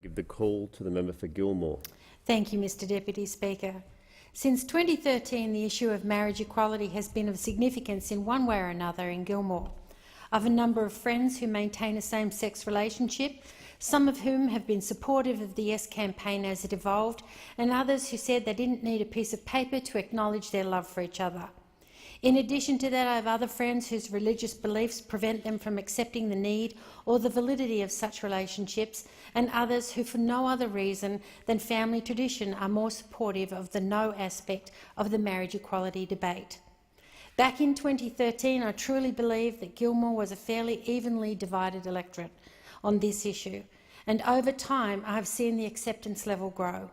Give the call to the member for Gilmore. Thank you, Mr Deputy Speaker. Since 2013, the issue of marriage equality has been of significance in one way or another in Gilmore. I have a number of friends who maintain a same-sex relationship, some of whom have been supportive of the Yes campaign as it evolved, and others who said they didn't need a piece of paper to acknowledge their love for each other. In addition to that, I have other friends whose religious beliefs prevent them from accepting the need or the validity of such relationships, and others who, for no other reason than family tradition, are more supportive of the no aspect of the marriage equality debate. Back in 2013, I truly believed that Gilmore was a fairly evenly divided electorate on this issue, and over time I have seen the acceptance level grow.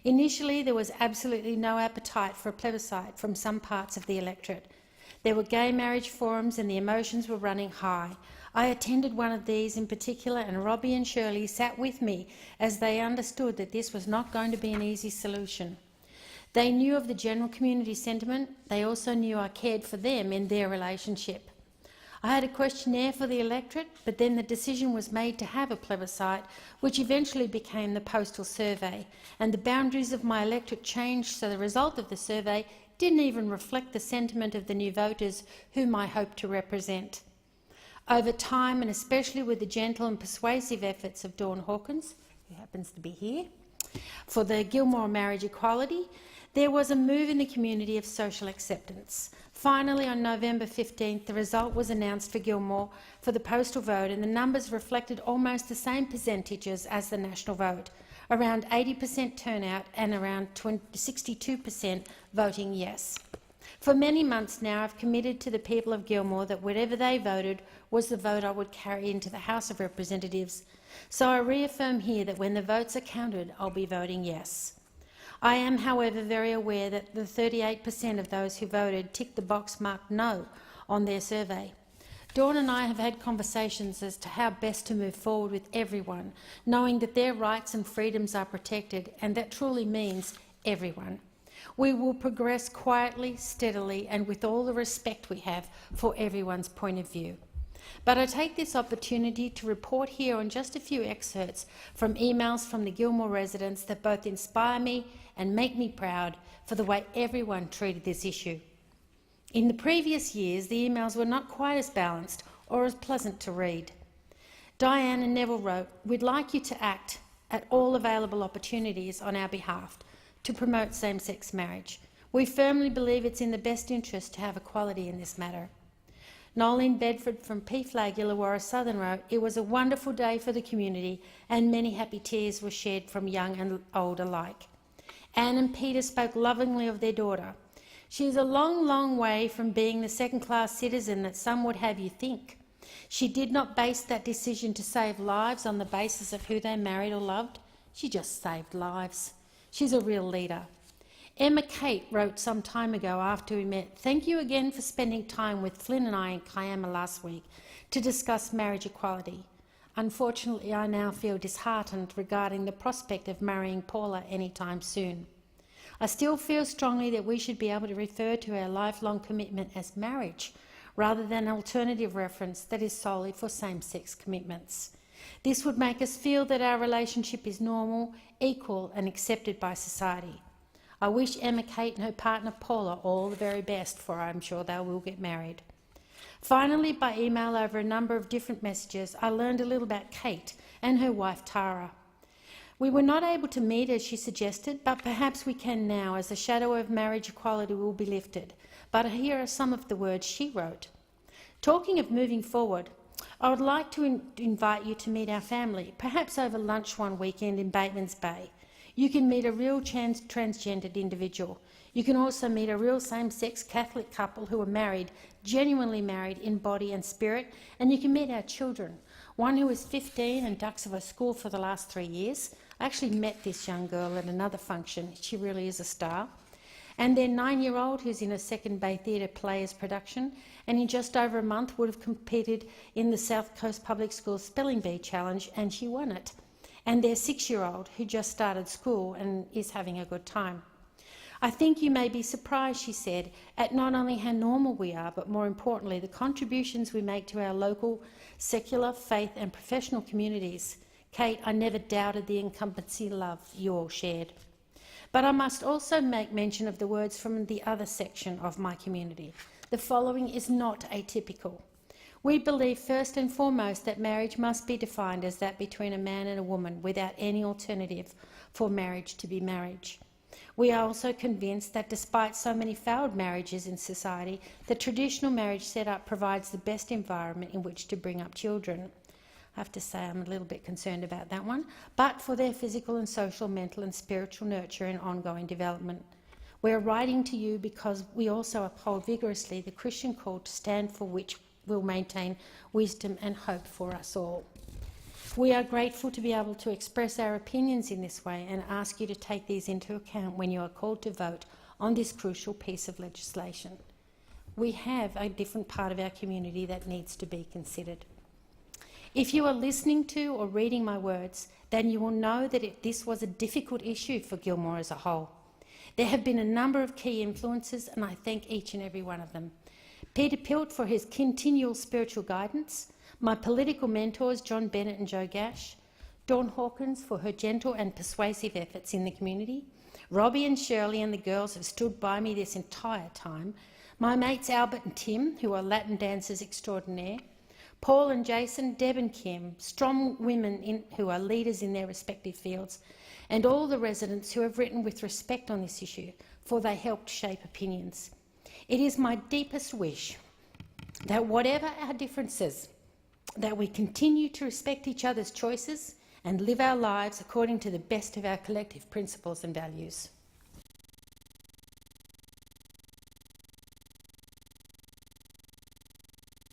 Initially, there was absolutely no appetite for a plebiscite from some parts of the electorate. There were gay marriage forums and the emotions were running high. I attended one of these in particular, and Robbie and Shirley sat with me as they understood that this was not going to be an easy solution. They knew of the general community sentiment. They also knew I cared for them in their relationship. I had a questionnaire for the electorate, but then the decision was made to have a plebiscite, which eventually became the postal survey, and the boundaries of my electorate changed, so the result of the survey didn't even reflect the sentiment of the new voters whom I hoped to represent. Over time, and especially with the gentle and persuasive efforts of Dawn Hawkins, who happens to be here, for the Gilmore marriage equality, there was a move in the community of social acceptance. Finally, on November 15th, the result was announced for Gilmore for the postal vote, and the numbers reflected almost the same percentages as the national vote, around 80% turnout and around 62% voting yes. For many months now, I've committed to the people of Gilmore that whatever they voted was the vote I would carry into the House of Representatives. So I reaffirm here that when the votes are counted, I'll be voting yes. I am, however, very aware that the 38% of those who voted ticked the box marked no on their survey. Dawn and I have had conversations as to how best to move forward with everyone, knowing that their rights and freedoms are protected, and that truly means everyone. We will progress quietly, steadily, and with all the respect we have for everyone's point of view. But I take this opportunity to report here on just a few excerpts from emails from the Gilmore residents that both inspire me and make me proud for the way everyone treated this issue. In the previous years, the emails were not quite as balanced or as pleasant to read. Diane and Neville wrote, "We'd like you to act at all available opportunities on our behalf to promote same-sex marriage. We firmly believe it's in the best interest to have equality in this matter." Noeline Bedford from P Flag Illawarra Southern wrote, "It was a wonderful day for the community and many happy tears were shed from young and old alike." Anne and Peter spoke lovingly of their daughter. "She is a long, long way from being the second-class citizen that some would have you think. She did not base that decision to save lives on the basis of who they married or loved. She just saved lives. She's a real leader." Emma Kate wrote some time ago after we met, "Thank you again for spending time with Flynn and I in Kiama last week to discuss marriage equality. Unfortunately, I now feel disheartened regarding the prospect of marrying Paula anytime soon. I still feel strongly that we should be able to refer to our lifelong commitment as marriage, rather than an alternative reference that is solely for same-sex commitments. This would make us feel that our relationship is normal, equal and accepted by society. I wish Emma Kate and her partner Paula all the very best, for I'm sure they will get married." Finally, by email over a number of different messages, I learned a little about Kate and her wife Tara. "We were not able to meet as she suggested, but perhaps we can now, as the shadow of marriage equality will be lifted. But here are some of the words she wrote. Talking of moving forward, I would like to invite you to meet our family, perhaps over lunch one weekend in Bateman's Bay. You can meet a real transgendered individual. You can also meet a real same-sex Catholic couple who are married, genuinely married in body and spirit, and you can meet our children, one who is 15 and ducks of a school for the last 3 years. I actually met this young girl at another function. She really is a star. And their 9-year-old who's in a Second Bay Theatre Players production, and in just over a month would have competed in the South Coast Public Schools Spelling Bee Challenge, and she won it. And their 6-year-old who just started school and is having a good time. "I think you may be surprised," she said, "at not only how normal we are, but more importantly, the contributions we make to our local, secular, faith and professional communities. Kate, I never doubted the incumbency love you all shared. But I must also make mention of the words from the other section of my community. The following is not atypical. We believe first and foremost that marriage must be defined as that between a man and a woman without any alternative for marriage to be marriage. We are also convinced that despite so many failed marriages in society, the traditional marriage setup provides the best environment in which to bring up children. I have to say I'm a little bit concerned about that one, but for their physical and social, mental and spiritual nurture and ongoing development. We're writing to you because we also uphold vigorously the Christian call to stand for which will maintain wisdom and hope for us all. We are grateful to be able to express our opinions in this way and ask you to take these into account when you are called to vote on this crucial piece of legislation. We have a different part of our community that needs to be considered. If you are listening to or reading my words, then you will know that this was a difficult issue for Gilmore as a whole. There have been a number of key influences, and I thank each and every one of them. Peter Pilt for his continual spiritual guidance, my political mentors John Bennett and Joe Gash, Dawn Hawkins for her gentle and persuasive efforts in the community, Robbie and Shirley and the girls have stood by me this entire time, my mates Albert and Tim, who are Latin dancers extraordinaire, Paul and Jason, Deb and Kim, strong women who are leaders in their respective fields, and all the residents who have written with respect on this issue, for they helped shape opinions. It is my deepest wish that whatever our differences, that we continue to respect each other's choices and live our lives according to the best of our collective principles and values.